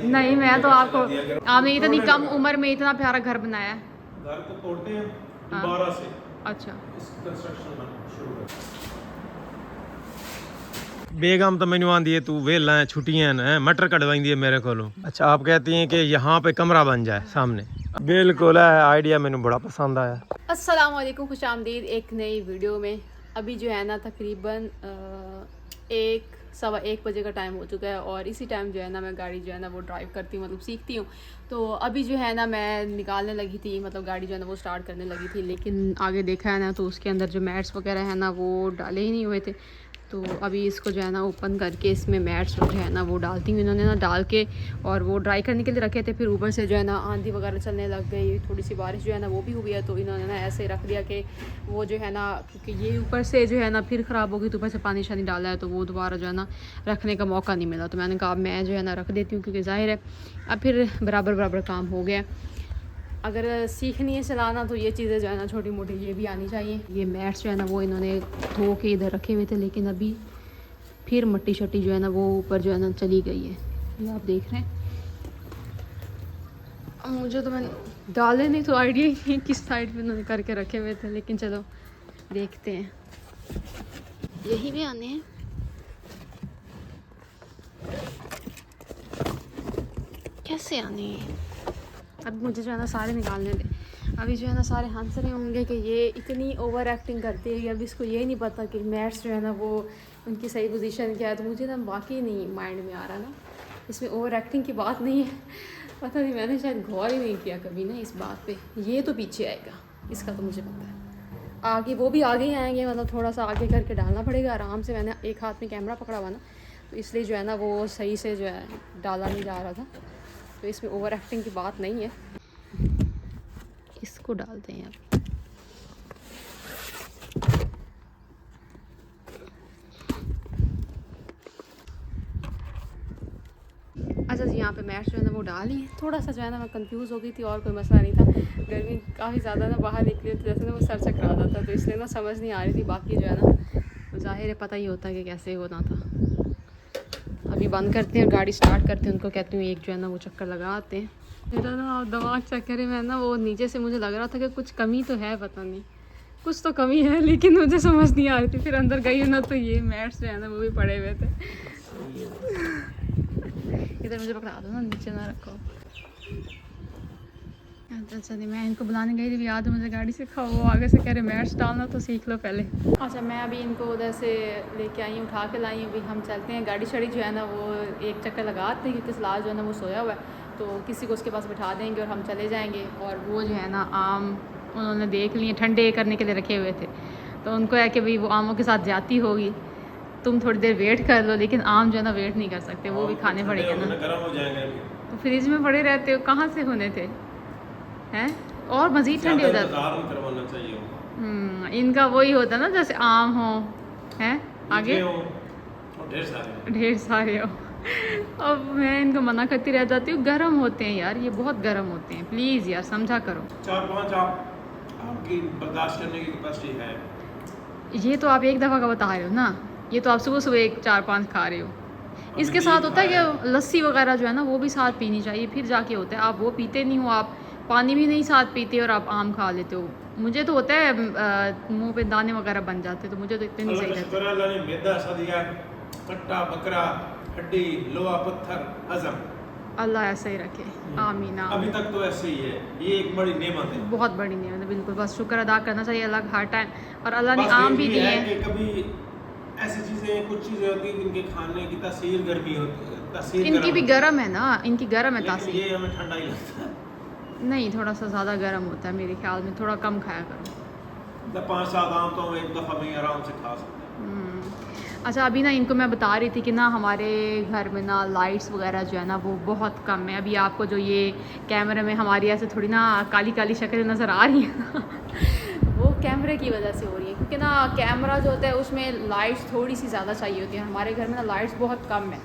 नहीं, मैं तो आपको, आपने इतनी कम उम्र में इतना प्यारा घर बनाया है। घर को तोड़ते हैं हाँ। दोबारा से अच्छा, इस कंस्ट्रक्शन में शुरू कर। बेगम तो मैंने आंदी है तू वेला है छुट्टियां हैं मटर कटवाई है मेरे को। अच्छा आप कहती हैं कि यहाँ पे कमरा बन जाए सामने। बिल्कुल है, आइडिया मैंने बड़ा पसंद आया। अस्सलाम वालेकुम, खुश आमदीद एक नई वीडियो में। अभी जो है ना तकरीबन 1-1:15 बजे का टाइम हो चुका है और इसी टाइम जो है ना मैं गाड़ी जो है ना वो ड्राइव करती हूँ, मतलब सीखती हूँ। तो अभी जो है ना मैं निकालने लगी थी, मतलब गाड़ी जो है ना वो स्टार्ट करने लगी थी, लेकिन आगे देखा है ना तो उसके अंदर जो मैट्स वगैरह है ना वो डाले ही नहीं हुए थे। तो अभी इसको जो है ना ओपन करके इसमें मैट्स जो है ना वो डालती हूँ। इन्होंने ना डाल के और वो ड्राई करने के लिए रखे थे, फिर ऊपर से जो है ना आंधी वगैरह चलने लग गई, थोड़ी सी बारिश जो है ना वो भी हुई है, तो इन्होंने ना ऐसे रख दिया कि वो जो है ना, क्योंकि ये ऊपर से जो है ना फिर ख़राब होगी तो ऊपर से पानी शानी डाला है तो वो दोबारा जो है ना रखने का मौका नहीं मिला। तो मैंने कहा मैं जो है ना रख देती हूँ, क्योंकि ज़ाहिर है अब फिर बराबर बराबर काम हो गया। अगर सीखनी है चलाना तो ये चीज़ें जो है ना छोटी मोटी ये भी आनी चाहिए। ये मैट्स जो है ना वो इन्होंने धो के इधर रखे हुए थे, लेकिन अभी फिर मट्टी शट्टी जो है ना वो ऊपर जो है ना चली गई है, ये आप देख रहे हैं। मुझे तो मैंने डाले नहीं तो आइडिया ही नहीं किस साइड पे उन्होंने करके रखे हुए थे, लेकिन चलो देखते हैं। यही भी आने हैं। कैसे आने हैं? अब मुझे जो है ना सारे निकालने दे। अभी जो है ना सारे हंस रहे होंगे कि ये इतनी ओवर एक्टिंग करती है कि अभी इसको ये नहीं पता कि मैट्स जो है ना वो उनकी सही पोजीशन क्या है। तो मुझे ना वाकई नहीं माइंड में आ रहा ना, इसमें ओवर एक्टिंग की बात नहीं है। पता नहीं, मैंने शायद गौर ही नहीं किया कभी ना इस बात पे। ये तो पीछे आएगा, इसका तो मुझे पता है। आगे वो भी आगे ही आएंगे, मतलब थोड़ा सा आगे करके डालना पड़ेगा आराम से। मैंने एक हाथ में कैमरा पकड़ा हुआ ना, तो इसलिए जो है ना वो सही से जो है डाला नहीं जा रहा था। तो इसमें ओवर एक्टिंग की बात नहीं है। इसको डालते हैं अब। अच्छा जी, यहाँ पे मैट्स जो है ना वो डाली। थोड़ा सा जो है ना मैं कंफ्यूज हो गई थी, और कोई मसला नहीं था। गर्मी काफ़ी ज़्यादा ना बाहर निकली तो जैसे ना वो सर चकरा रहा था, तो इसलिए ना समझ नहीं आ रही थी। बाकी जो है ना ज़ाहिर है पता ही होता है कि कैसे होना था। अभी बंद करते हैं और गाड़ी स्टार्ट करते हैं। उनको कहती हूँ एक जो है ना वो चक्कर लगा आते हैं। मेरा ना दिमाग चक्कर है, मैं ना वो नीचे से मुझे लग रहा था कि कुछ कमी तो है, पता नहीं कुछ तो कमी है, लेकिन मुझे समझ नहीं आ रही थी। फिर अंदर गई ना तो ये मैट्स जो है ना वो भी पड़े हुए थे। इधर मुझे पकड़ा दो ना, नीचे ना रखो। अच्छा नहीं, मैं इनको बुलाने गई थी, याद है मुझे गाड़ी सिखाओ। वो आगे से कह रहे मैट्स डालना तो सीख लो पहले। अच्छा मैं अभी इनको उधर से लेके आई हूँ, उठा के लाई हूँ। अभी हम चलते हैं, गाड़ी छड़ी जो है ना वो एक चक्कर लगाते हैं, क्योंकि फिलहाल जो है ना वो सोया हुआ है। तो किसी को उसके पास बिठा देंगे और हम चले जाएंगे। और वो जो है ना आम उन्होंने देख लिए, ठंडे करने के लिए रखे हुए थे, तो उनको है कि भाई वो आमों के साथ जाती होगी, तुम थोड़ी देर वेट कर लो। लेकिन आम जो है ना वेट नहीं कर सकते, वो भी खाने पड़ेंगे ना। गर्म हो जाएंगे तो फ्रिज में पड़े रहते हो, कहाँ से होने थे हैं? और मज़ीद ठंडे हो जाते। करवाना चाहिए। इनका वही होता ना, जैसे आम हो हैं आगे ढेर सारे हो। अब मैं इनको मना करती रह जाती हूँ, गर्म होते हैं यार, ये बहुत गर्म होते हैं, प्लीज़ यार समझा करो। 4-5 आपकी बर्दाश्त करने की कैपेसिटी है। ये तो आप एक दफ़ा का बता रहे हो ना, ये तो आप सुबह सुबह 1-4-5 खा रहे हो। इसके साथ होता है कि लस्सी वगैरह जो है ना वो भी साथ पीनी चाहिए, फिर जाके होता है। आप वो पीते नहीं हो, आप पानी भी नहीं साथ पीते और आप आम खा लेते हो। मुझे तो होता है मुंह पे दाने वगैरह बन जाते, तो मुझे तो इतने नहीं सही रहते। अल्लाह ने मैदा सदिया कट्टा बकरा हड्डी लोहा पत्थर हजम, अल्लाह ऐसा ही रखे, आमीन। अभी तक तो ऐसे ही है, ये एक बड़ी नेमत है, बहुत बड़ी नेमत है, बिल्कुल। बस शुक्र अदा करना चाहिए अल्लाह का हर टाइम। और अल्लाह ने बस आम भी ये दिए है हैं। कि कभी ऐसी चीजें, कुछ चीजें होती हैं जिनके खाने की तासीर गर्मी होती है, तासीर इनकी भी होती गर्म है ना, इनकी गर्म है लेकिन तासीर। ये हमें ठंडा ही लगता है। नहीं, थोड़ा सा ज़्यादा गर्म होता है मेरे ख्याल में, थोड़ा कम खाया करो। 5-7 आम तो हम एक दफ़ा में आराम से खा सकते हैं। अच्छा अभी ना इनको मैं बता रही थी कि ना हमारे घर में ना लाइट्स वगैरह जो है ना वो बहुत कम है। अभी आपको जो ये कैमरे में हमारी ऐसे थोड़ी ना काली काली शक्ल नज़र आ रही है ना वो कैमरे की वजह से हो रही है, क्योंकि ना कैमरा जो होता है उसमें लाइट्स थोड़ी सी ज़्यादा चाहिए होती है। हमारे घर में ना लाइट्स बहुत कम है,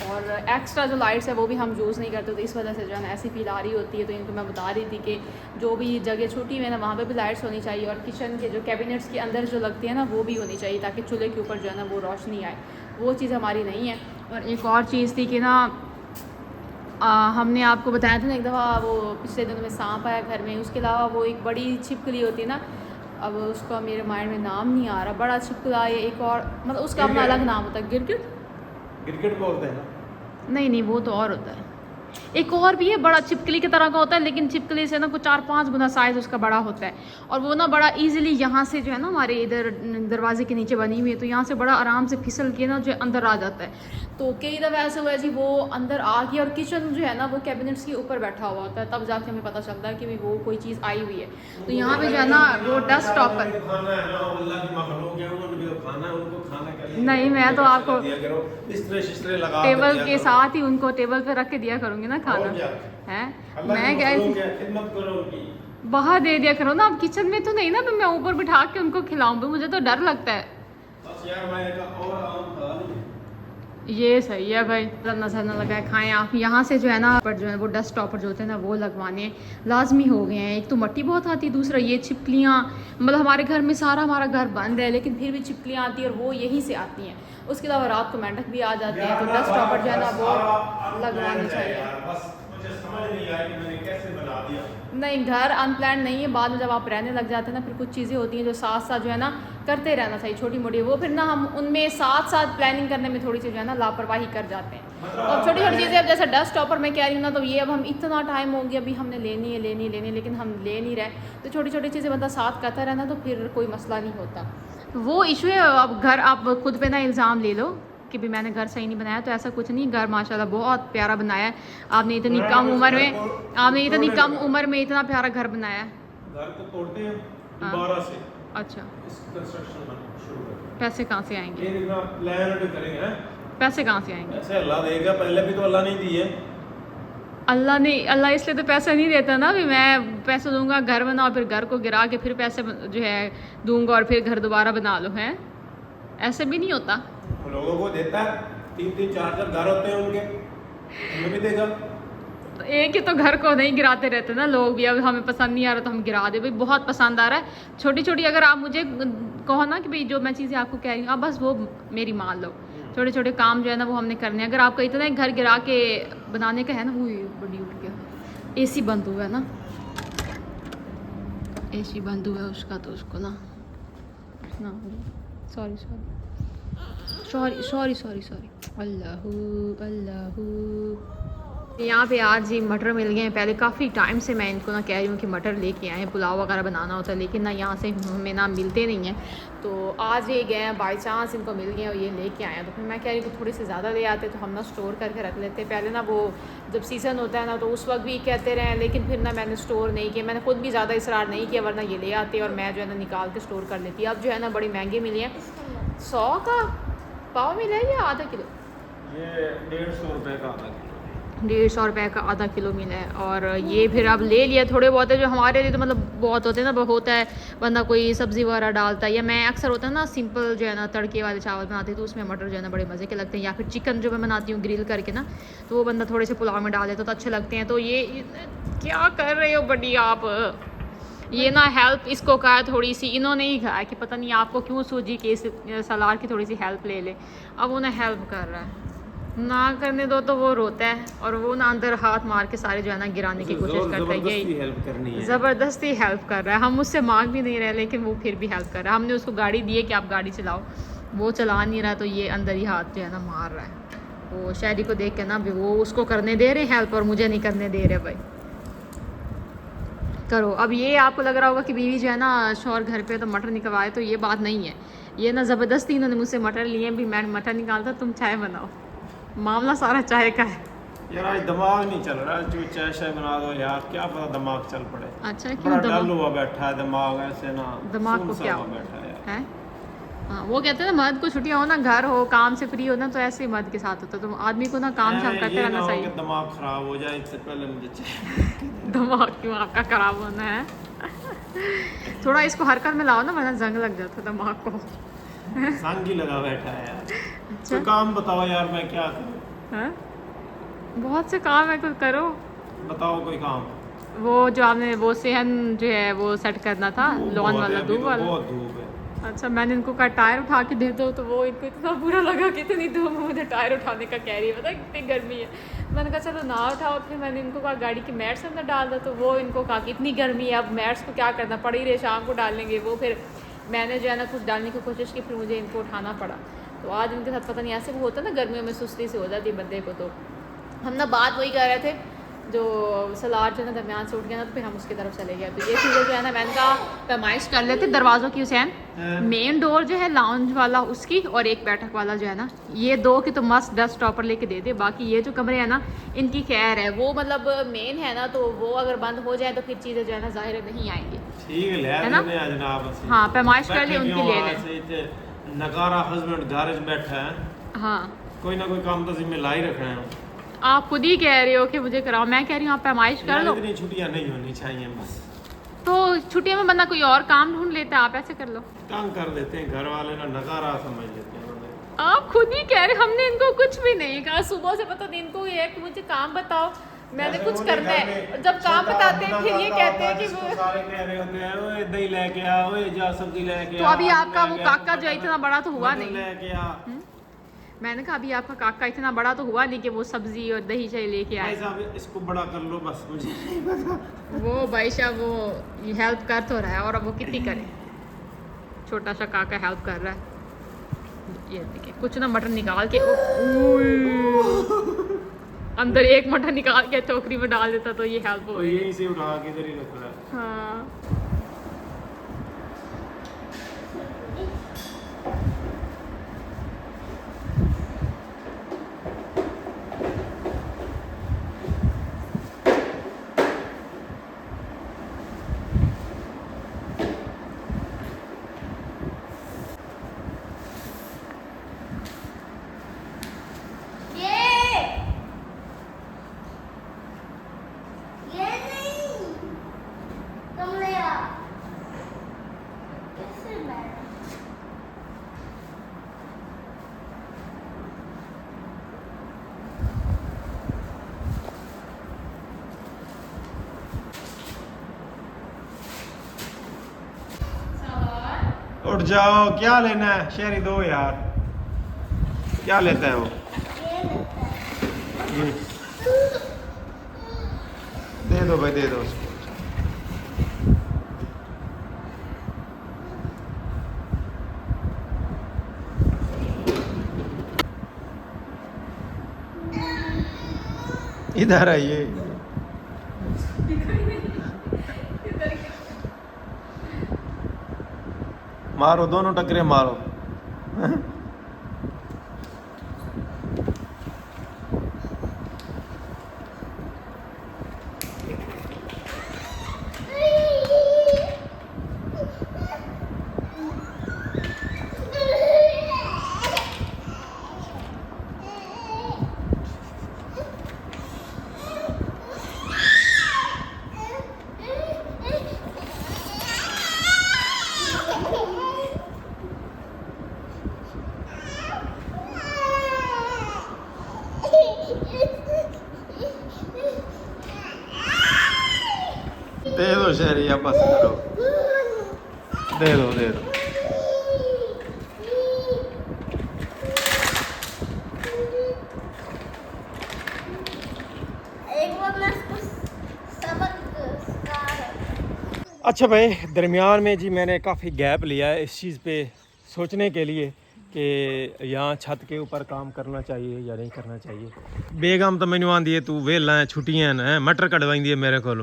और एक्स्ट्रा जो लाइट्स है वो भी हम यूज़ नहीं करते, तो इस वजह से जो है ना ऐसी फील आ रही होती है। तो इनको मैं बता रही थी कि जो भी जगह छूटी हुई है ना वहाँ पे भी लाइट्स होनी चाहिए, और किचन के जो कैबिनेट्स के अंदर जो लगती है ना वो भी होनी चाहिए, ताकि चूल्हे के ऊपर जो है ना वो रोशनी आए। वो चीज़ हमारी नहीं है। और एक और चीज़ थी कि ना हमने आपको बताया था ना एक दफ़ा वो पिछले दिनों में सांप आया घर में, उसके अलावा वो एक बड़ी छिपकली होती है ना, अब उसका मेरे माइंड में नाम नहीं आ रहा, बड़ा छिपकला है एक और, मतलब उसका अपना अलग नाम होता है। गिरगिट गिरगिट बोलते हैं ना? नहीं वो तो और होता है। एक और भी है बड़ा छिपकली की तरह का होता है, लेकिन छिपकली से ना कुछ 4-5 गुना साइज़ उसका बड़ा होता है, और वो ना बड़ा इजीली यहाँ से जो है ना हमारे इधर दरवाजे के नीचे बनी हुई है, तो यहाँ से बड़ा आराम से फिसल के ना जो अंदर आ जाता है। तो कई दफ़ा ऐसा हुआ है जी, वो अंदर आ गया और किचन जो है ना वो कैबिनेट्स के ऊपर बैठा हुआ होता है, तब जाके हमें पता चलता है कि भाई वो कोई चीज़ आई हुई है। तो यहाँ पे जो है ना वो डस्ट टॉपर, नहीं मैं तो आपको टेबल के साथ ही उनको टेबल पे रख के दिया करूँगी ना खाना है। मैं क्या बाहर दे दिया करो ना, अब किचन में तो नहीं ना, तो मैं ऊपर बिठा के उनको खिलाऊं, मुझे तो डर लगता है। ये सही है भाई, नजर न लगाए खाएं आप। यहाँ से जो है ना पर जो है वो डस्ट टॉपर जो होते हैं ना वो लगवाने लाजमी हो गए हैं। एक तो मट्टी बहुत आती है, दूसरा ये छिपकलियाँ, मतलब हमारे घर में सारा हमारा घर बंद है लेकिन फिर भी छिपकलियाँ आती है और वो यहीं से आती हैं। उसके अलावा रात को मेंढक भी आ जाते हैं, तो डस्ट टॉपर जो है ना वो लगवानी चाहिए। नहीं घर अनप्लान नहीं है, बाद में जब आप रहने लग जाते हैं ना फिर कुछ चीज़ें होती हैं जो साथ साथ जो है ना करते रहना चाहिए, छोटी मोटी, वो फिर ना हम उनमें साथ साथ प्लानिंग करने में थोड़ी सी जो है ना लापरवाही कर जाते हैं। और छोटी छोटी चीज़ें अब जैसे डस्ट टॉपर मैं कह रही हूँ ना, तो ये अब हम इतना टाइम हो गया अभी हमने लेनी है लेकिन हम ले नहीं रहे, तो छोटी छोटी चीज़ें बंदा साथ करता रहना तो फिर कोई मसला नहीं होता। वो इशू है। अब घर आप खुद पे ना इल्ज़ाम ले लो कि भी मैंने घर सही नहीं बनाया, तो ऐसा कुछ नहीं, घर माशाल्लाह बहुत प्यारा बनाया है आपने, इतनी कम उम्र में इतना प्यारा घर बनाया है। घर को तोड़ते हैं दोबारा से, अच्छा इस कंस्ट्रक्शन शुरू करें। पैसे कहाँ से आएंगे? ये इतना प्लान भी करेंगे हैं? पैसे कहाँ से आएंगे? पैसे अल्लाह देगा, पहले भी तो अल्लाह नहीं दिए। अल्लाह इसलिए तो पैसा नहीं देता ना, भी मैं पैसे दूंगा घर बनाओ, फिर घर को गिरा के फिर पैसे जो है दूंगा और फिर घर दोबारा बना लो, हैं ऐसे भी नहीं होता। लोगों को देता है, 3-3 4-4 घर होते हैं उनके, उन्हें भी देगा। तो एक ही तो घर को नहीं गिराते रहते ना लोग भी, अब हमें पसंद नहीं आ रहा तो हम गिरा दे, भाई बहुत पसंद आ रहा है। छोटी छोटी अगर आप मुझे कहो ना कि भाई जो मैं चीज़ें आपको कह रही हूँ आप बस वो मेरी मान लो, छोटे छोटे काम जो है ना वो हमने करने हैं। अगर आपका इतना ही घर गिरा के बनाने का है ना, वो बड़ी उठ गया, AC बंद हुआ है ना, AC बंद हुआ है उसका, तो उसको ना सॉरी अल्लाह। यहाँ पे आज जी मटर मिल गए हैं। पहले काफ़ी टाइम से मैं इनको ना कह रही हूँ कि मटर लेके आए, पुलाव वगैरह बनाना होता है, लेकिन ना यहाँ से हमें ना मिलते नहीं हैं। तो आज ये गए हैं, बाई चांस इनको मिल गए और ये लेके आए हैं। तो फिर मैं कह रही हूँ कि थोड़े से ज़्यादा ले आते तो हम ना स्टोर करके रख लेते। पहले ना वो जब सीज़न होता है ना तो उस वक्त भी कहते रहे, लेकिन फिर ना मैंने स्टोर नहीं किया, मैंने खुद भी ज़्यादा इसरार नहीं किया, वरना ये ले आते और मैं जो है ना निकाल के स्टोर कर लेती। अब जो है ना बड़ी महंगी मिली है, 100 का पाव मिला है या आधा किलो? ये 150 रुपये का आधा किलो, 150 रुपये का आधा किलो मिला है। और ये फिर अब ले लिया, थोड़े बहुत है जो हमारे लिए तो मतलब बहुत होते हैं ना, होता है बंदा कोई सब्ज़ी वगैरह डालता है, या मैं अक्सर होता है ना सिंपल जो है ना तड़के वाले चावल बनाती हूँ तो उसमें मटर जो है ना बड़े मज़े के लगते हैं, या फिर चिकन जो मैं बनाती हूँ ग्रिल करके ना, तो वो बंदा थोड़े से पुलाव में डाल देता तो अच्छे लगते हैं। तो ये क्या कर रहे हो बड़ी आप, ये ना हेल्प इसको कहा थोड़ी सी, इन्होंने ही कहा कि पता नहीं आपको क्यों सूझी कि इस सलार की थोड़ी सी हेल्प ले ले, अब उन्हें हेल्प कर रहा है, ना करने दो तो वो रोता है और वो ना अंदर हाथ मार के सारे जो है ना गिराने की कोशिश करता है। ये ज़बरदस्ती हेल्प कर रहा है, हम उससे मांग भी नहीं रहे लेकिन वो फिर भी हेल्प कर रहा है। हमने उसको गाड़ी दी है कि आप गाड़ी चलाओ, वो चला नहीं रहा, तो ये अंदर ही हाथ जो है ना मार रहा है। वो शायरी को देख के ना भी वो उसको करने दे रहे हेल्प और मुझे नहीं करने दे रहे। भाई करो। अब ये आपको लग रहा होगा कि बीवी जो है ना शौहर घर पे तो मटर निकलवाए, तो ये बात नहीं है। ये ना ज़बरदस्ती इन्होंने मुझसे मटर लिए, भी मैं मटर निकालता तुम चाय बनाओ, मामला सारा चाय का है। यार आज दिमाग नहीं चल रहा, जो चाय शाय बना दो यार, क्या पता दिमाग चल पड़े। अच्छा क्यों डल हुआ बैठा है दिमाग, ऐसे ना दिमाग को क्या बैठा है? हाँ वो कहते हैं ना मर्द को छुट्टियाँ हो ना, घर हो काम से फ्री हो ना, तो ऐसे ही मर्द के साथ होता है। तो आदमी को ना काम शाम करते रहना चाहिए। दिमाग खराब हो जाए इससे पहले मुझे चाहिए। दिमाग क्यों आपका खराब होना है? थोड़ा इसको हरकत में लाओ ना, वरना जंग लग जाता है दिमाग को। जंग ही लगा बैठा है यार। अच्छा कोई काम बताओ यार, मैं क्या करूँ? हाँ बहुत से काम है, कुछ करो, बताओ कोई काम। वो जो आपने वो सेहन जो है वो सेट करना था, लॉन वाला, धूप वाला। बहुत धूप है, अच्छा, मैंने इनको कहा टायर उठा के दे दो, तो वो इनको इतना बुरा लगा कि इतनी धूप में मुझे टायर उठाने का कह रही है, पता है कितनी गर्मी है। मैंने कहा चलो ना उठाओ। फिर मैंने इनको कहा गाड़ी की मैट्स अंदर डाल दो, तो वो इनको कहा कि इतनी गर्मी है, अब मैट्स को क्या करना, पड़ ही रहे, शाम को डाल लेंगे। वो फिर मैंने जो है ना कुछ डालने की कोशिश की, फिर मुझे इनको उठाना पड़ा। तो आज इनके साथ पता नहीं ऐसे वो होता है ना, गर्मियों में सुस्ती से हो जाती है बंदे को। तो हम ना बात वही कर रहे थे, जो सलाद जो है ना दरमियान से उठ गया ना, तो फिर हम उसकी तरफ चले गए। तो ये चीज़ें जो है ना मैंने कहा पैमाइश कर लेते दरवाज़ों की। हुसैन, मेन डोर जो है लाउंज वाला उसकी, और एक बैठक वाला जो है ना, ये दो की तो मस्त डस्ट स्टॉपर लेके दे दे। बाकी ये जो कमरे हैं ना इनकी खैर है, वो मतलब मेन है ना, तो वो अगर बंद हो जाए तो फिर चीज़ें जो है ना ज़ाहिर नहीं आएंगी, है ना। हाँ, पैमाइश कर ली उनकी ले लें। नकारा हस्बैंड घर में बैठा है, हाँ, कोई ना कोई काम तो जिम्मे ला ही रखना है। आप खुद ही कह रहे हो कि मुझे कराओ, मैं कह रही हूँ आप पैमाइश कर लो। इतनी छुट्टियां नहीं होनी चाहिए बस। तो छुट्टियों में बंदा कोई और काम ढूंढ लेता है, आप ऐसे कर लो। तंग कर देते हैं घर वाले ना, नकारा समझ लेते हैं। आप खुद ही कह रहे, हमने इनको कुछ भी नहीं कहा। सुबह से पता नहीं इनको ये है कि मुझे काम बताओ, मैंने कुछ करना है। जब काम बताते हैं फिर ये कहते हैं कि वो सारे कह रहे होते हैं ओए दही लेके आ, ओए जा सब्जी लेके आ। तो अभी आपका वो काका जो इतना बड़ा तो हुआ नहीं, लेके आ। मैंने कहा अभी आपका काका इतना बड़ा तो हुआ नहीं कि वो सब्जी और दही चाहिए लेके आए। भाई साहब इसको बड़ा कर लो बस, मुझे नहीं पता। वो भाई साहब वो हेल्प कर तो रहा है, और अब वो कितनी करे, छोटा सा काका हेल्प कर रहा है। ये देखिए कुछ ना मटन निकाल के अंदर एक मटन निकाल के टोकरी में डाल देता तो ये हेल्प हो गई। यहीं से उठा के इधर ही रख रहा है। हाँ, उठ जाओ, क्या लेना है शहरी दो यार, क्या लेता है वो? दे दो भाई, दे दो उसको। इधर आइए। मारो, दोनों टकरे मारो। दे दो शहरी, बस करो, दे दो, दे दो। अच्छा भाई, दरमियान में जी मैंने काफ़ी गैप लिया है इस चीज़ पे सोचने के लिए कि यहाँ छत के ऊपर काम करना चाहिए या नहीं करना चाहिए। बेगम तो मैनू आंदी है तू वेला है, छुट्टियां हैं, मटर कटवाई है मेरे को।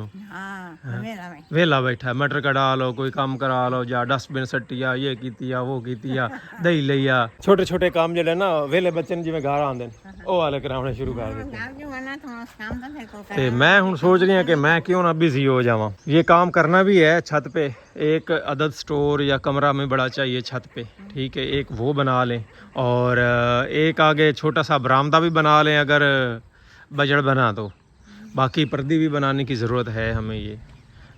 वेला बैठा मटर कटा लो, कोई काम करा लो, जा डस्टबिन सट्टिया, ये कीतिया, वो कीतिया, दही लिया। छोटे छोटे काम जो है ना वेले बच्चे जिवें घर आंदे ਉਹ वाले कराने शुरू कर देते। मैं हूँ सोच रही हूँ कि मैं क्यों ना बिजी हो जावा। ये काम करना भी है छत पे, एक अदद स्टोर या कमरा में बड़ा चाहिए छत पे, ठीक है, एक वो बना लें और एक आगे छोटा सा बरामदा भी बना लें अगर बजट बना तो। बाकी पर्दी भी बनाने की ज़रूरत है हमें। ये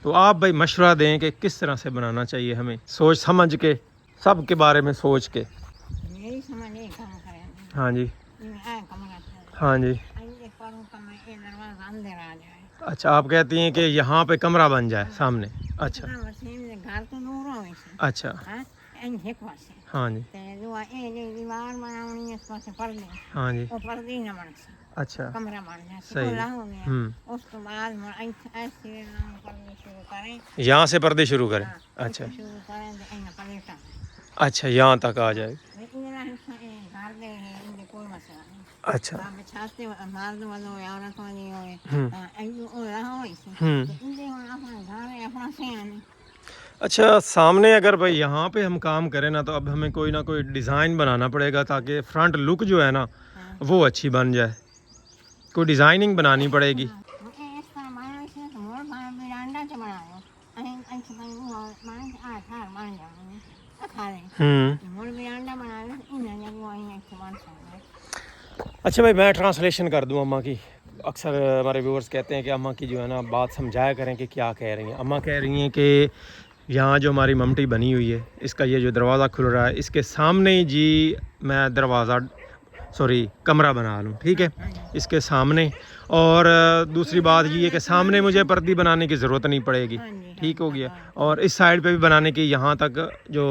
तो आप भाई मशवरा दें कि किस तरह से बनाना चाहिए हमें, सोच समझ के, सब के बारे में सोच के। हाँ जी, हाँ जी। अच्छा, आप कहती हैं कि यहाँ पे कमरा बन जाए सामने। अच्छा अच्छा, ਇੰਜ ਇੱਕ ਪਾਸੇ हाँ जी ਤੇ ਦੂਆ ਇਹ ਜਿਹੜੀ ਦੀਵਾਰ ਬਣਾਉਣੀ ਇਸ ਪਾਸੇ ਪਰਦੇ हाँ जी ਉਹ ਪਰਦੇ ਹੀ ਨਾ ਬਣ ਸੀ अच्छा ਕਮਰਾ ਬਣ ਗਿਆ ਸੀ सही ਖੁੱਲਾ ਹੋ ਗਿਆ हम्म ਉਸ ਤੋਂ ਬਾਅਦ ਹੁਣ ਐਸੇ ਨਾਮ ਪਰਦੇ ਸ਼ੁਰੂ ਕरें यहाँ से पर्दे शुरू करें हाँ, अच्छा ਸ਼ੁਰੂ ਕरें ਤੇ ਇਹਨਾਂ ਪਲੇਟਾਂ अच्छा यहाँ तक आ जाए ਇਹਦਾ ਹਿੱਸਾ ਇਹ ਘਰ ਦੇ ਇਹਦੇ ਕੋਈ ਮਸਲਾ ਨਹੀਂ अच्छा ਤਾਂ ਛਾਤੇ ਮਰਦ ਵੱਲੋਂ ਔਰਤ ਵਾਲੀ ਹੋਏ हम्म ਤਾਂ ਇਹ ਉਹ ਰਹਾ ਹੋਈ ਸੀ हम्म ਇਹਦੇ ਹੁਣ ਆਪਣਾ ਘਰ ਹੈ ਆਪਣਾ ਸਿਆਣ अच्छा सामने अगर भाई यहाँ पे हम काम करें ना तो अब हमें कोई ना कोई डिज़ाइन बनाना पड़ेगा ताकि फ्रंट लुक जो है ना वो अच्छी बन जाए कोई डिज़ाइनिंग बनानी पड़ेगी ਇਸ ਤਰ੍ਹਾਂ ਬਣਾਇਆ ਸੀ ਤਾਂ ਮੋਰ ਬਰਾਂਡਾ ਚ ਬਣਾਇਆ ਅਸੀਂ ਬਣ ਆ ਘਰ ਬਣ ਜਾਵਾਂਗੇ ਖਾਲੇ ਮੋਰ ਬਰਾਂਡਾ ਬਣਾਇਆ ਇਹਨਾਂ ਨੇ ਉਹ ਆਈ ਇੱਕ ਬਣ ਸਕਦਾ अच्छा भाई मैं ट्रांसलेशन कर दूँ अम्मा की अक्सर हमारे व्यूअर्स कहते हैं कि अम्मा की जो है ना बात समझाया करें कि क्या कह रही हैं। अम्मा कह रही हैं कि यहाँ जो हमारी ममटी बनी हुई है इसका ये जो दरवाज़ा खुल रहा है इसके सामने ही जी मैं दरवाज़ा कमरा बना लूँ, ठीक है, इसके सामने। और दूसरी बात ये है कि सामने मुझे पर्दी बनाने की ज़रूरत नहीं पड़ेगी, ठीक हो गया। और इस साइड पे भी बनाने की यहाँ तक जो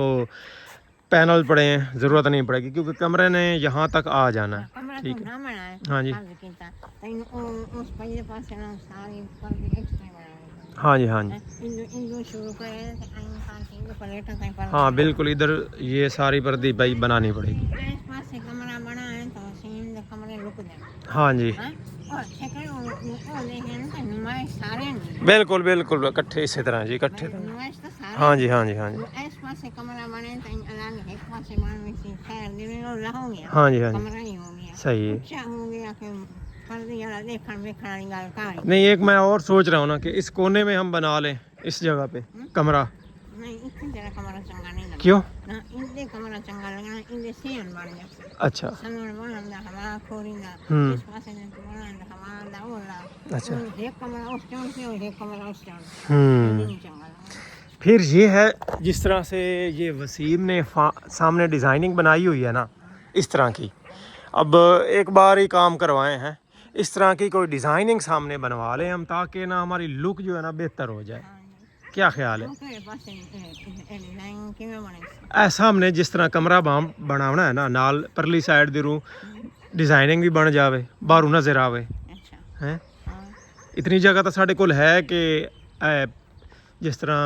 पैनल पड़े हैं ज़रूरत नहीं पड़ेगी क्योंकि कमरे ने यहाँ तक आ जाना है, ਕਮਰਾ ठीक ਤੋਂ है। ਨਾ ਬਣਾਇਆ हाँ जी ਕੀਤਾ ਤੈਨੂੰ ਉਸ ਪਹਿਲੇ ਪਾਸੇ ਨਾਲ ਸਾਰੀ ਪਰਦੇ ਐਕਸਟਰਾ ਬਣਾਇਆ हाँ जी हाँ जी ਇੰਦੂ ਸ਼ੁਰੂ ਕਰੇ ਤੇ ਆਈ ਪਾਸੇ ਇਹ ਪਲੇਟਾਂ ਤੇ ਪਰ हाँ बिल्कुल, इधर ये सारी पर्दी भाई बनानी पड़ेगी। ਇਸ ਪਾਸੇ ਕਮਰਾ ਬਣਾਇਆ ਤਾਂ ਸੀਨ ਦੇ ਕਮਰੇ ਲੁਕ ਜਾਣ हाँ जी ਹਾਂ ਔਰ ਸ਼ਕਲ ਉਹ ਦੇਖਣ ਤਾਂ ਨੁਮਾਇਸ਼ ਸਾਰੇ ਨੇ बिल्कुल बिल्कुल इकट्ठे इसी तरह जी इकट्ठे तरह। ਨੁਮਾਇਸ਼ ਤਾਂ ਸਾਰੇ हाँ जी हाँ जी हाँ जी ਇਸ ਪਾਸੇ ਕਮਰਾ ਬਣੇ ਤਾਂ ਅਲੱਗ ਇੱਕ ਪਾਸੇ ਬਣ ਵਿੱਚ ਖੈਰ ਦੇ ਉਹ ਲਾ ਹੋ ਗਿਆ हाँ जी हाँ जी ਕਮਰਾ ਹੀ ਹੋ ਗਿਆ सही है। ਅੱਛਾ ਹੋ ਗਿਆ ਕਿ पर्दे वाला देखण वेखण वाली गल कहानी नहीं एक मैं और सोच रहा हूँ ना कि इस कोने में हम बना लें इस जगह पे कमरा, नहीं इतने जरा कमरा चंगा नहीं लगता क्यों? ना इनके कमरा चंगा लगना इनके सेन बन गया अच्छा समन बनंदा हमारा खोरिंदा इस पासे ने बनंदा हमारा दावला अच्छा एक कमरा उस टाइम से और एक कमरा उस टाइम नहीं चंगा लगता। फिर ये है जिस तरह से ये वसीम ने सामने डिज़ाइनिंग बनाई हुई है ना इस तरह की, अब एक बार ही काम करवाए हैं, इस तरह की कोई डिज़ाइनिंग सामने बनवा लें हम ताकि ना हमारी लुक जो है ना बेहतर हो जाए। क्या ख्याल है? ओके पासे डिजाइन किਵੇਂ बने ऐसा हमने जिस तरह कमरा बनावना है ना नाल परली साइड दे रू डिज़ाइनिंग भी बन जावे बाहरों नज़र आवे अच्छा हैं। हां इतनी जगह तो साढ़े कोल है कि जिस तरह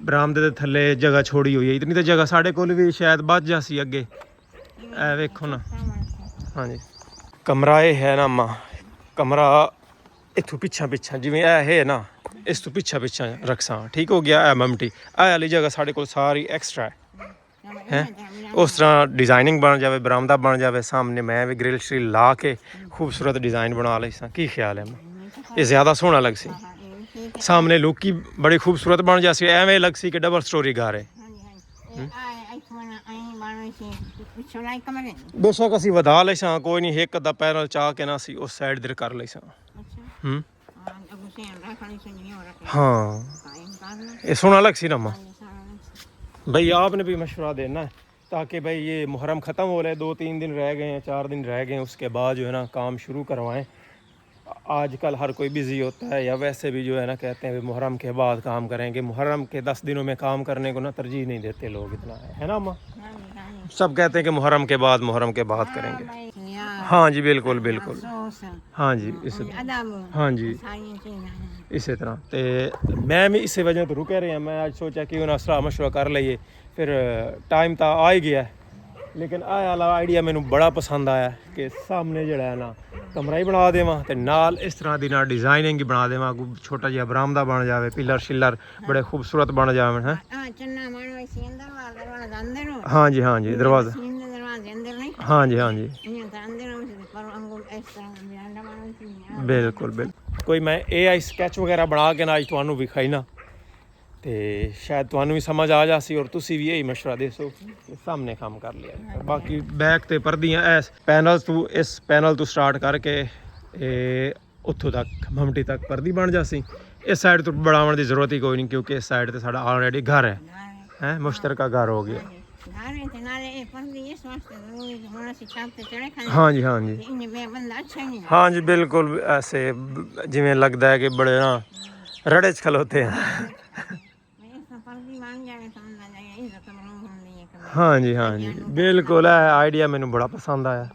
बरामदे दे थल्ले जगह छोड़ी हुई है, इतनी तो जगह साढ़े कोल भी शायद बच जासी अगे। ए वेखो ना हाँ जी कमरा ये है ना अम्मा, कमरा इथों पिछा पिछा जिवें ए है ना इस तो पिछा पिछा रखसा, ठीक हो गया। ए ममटी ए वाली जगह साढ़े कोल सारी एक्स्ट्रा है उस तरह डिज़ाइनिंग बन जाए बरामदा बन जाए सामने मैं भी ग्रिल श्रिल ला के खूबसूरत डिज़ाइन बना ली सा। की ख्याल है ये ज़्यादा सोहना लग सी सामने लुक ही बड़ी खूबसूरत बन जासी, एवें लग सी कि डबल स्टोरी घर है। बेशक असी वधा ले सा कोई नहीं एक अद्धा पैनल चाह के ना सी उस साइड दर कर ले सा। हाँ ये सोना लग सी ना अम्मा। भाई आपने भी मशवरा देना है ताकि भाई ये मुहर्रम ख़त्म हो रहे 2-3 दिन रह गए हैं 4 दिन रह गए हैं उसके बाद जो है ना काम शुरू करवाएं। आजकल हर कोई बिज़ी होता है या वैसे भी जो है ना कहते हैं मुहर्रम के बाद काम करेंगे, मुहर्रम के 10 दिनों में काम करने को ना तरजीह नहीं देते लोग इतना, है ना अम्मा? सब कहते हैं कि मुहर्रम के बाद करेंगे। हाँ जी बिल्कुल बिल्कुल हाँ जी इस हाँ जी इसी तरह तो मैं भी इसी वजह तो रुके रहे हैं। मैं आज सोचा कि उन्हें सलाह मशवरा कर लीए, फिर टाइम तो आ ही गया लेकिन आया वाला आइडिया मैनू बड़ा पसंद आया कि सामने जड़ा है ना कमरा ही बना देवां ते नाल इस तरह दी ना डिज़ाइनिंग ही बना देवां, छोटा जिहा बरामदा बन जाए, पिलर शिलर बड़े खूबसूरत बन जाए हैं। हाँ जी दरवाज़ा हाँ जी बिल्कुल बिल्कुल। कोई मैं AI स्कैच वगैरह बना के ना अज तुहानू विखाई ना तो शायद तुहानू भी समझ आ जासी और तुसी भी यही मशवरा देसो कि सामने काम कर लिया। बाकी बैक ते पर्दियां इस पैनल तू स्टार्ट करके उत्थों तक ममटी तक पर्दी बन जासी। इस साइड तो बढ़ाने की जरूरत ही कोई नहीं क्योंकि इस साइड तो साਡਾ ऑलरेडी घर है मुश्तरका घर हो गया। हाँ जी हाँ जी बिल्कुल ऐसे जिमें लगता है कि बड़े ना रड़े च खलोते हैं। ਹਾਂਜੀ ਹਾਂਜੀ ਬਿਲਕੁਲ ਇਹ ਆਈਡੀਆ ਮੈਨੂੰ ਬੜਾ ਪਸੰਦ ਆਇਆ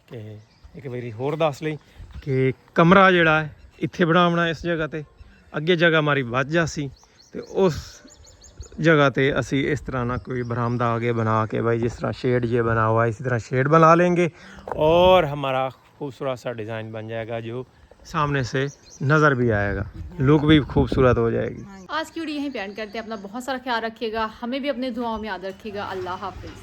ਕਿ ਇੱਕ ਵਾਰੀ ਹੋਰ ਦੱਸ ਲਈ ਕਿ ਕਮਰਾ ਜਿਹੜਾ ਹੈ ਇੱਥੇ ਬਣਾਉਣਾ ਇਸ ਜਗ੍ਹਾ ਤੇ ਅੱਗੇ ਜਗ੍ਹਾ ਮਾਰੀ ਵੱਧ ਜਾਸੀ ਤੇ ਉਸ जगह पे असी इस तरह ना कोई बरामदा आगे बना के भाई जिस तरह शेड ये बना हुआ है इसी तरह शेड बना लेंगे और हमारा खूबसूरत सा डिज़ाइन बन जाएगा जो सामने से नज़र भी आएगा, लुक भी खूबसूरत हो जाएगी। आज की वीडियो यहीं पे एंड करते हैं। अपना बहुत सारा ख्याल रखिएगा, हमें भी अपने दुआओं में याद रखिएगा। अल्लाह हाफिज़।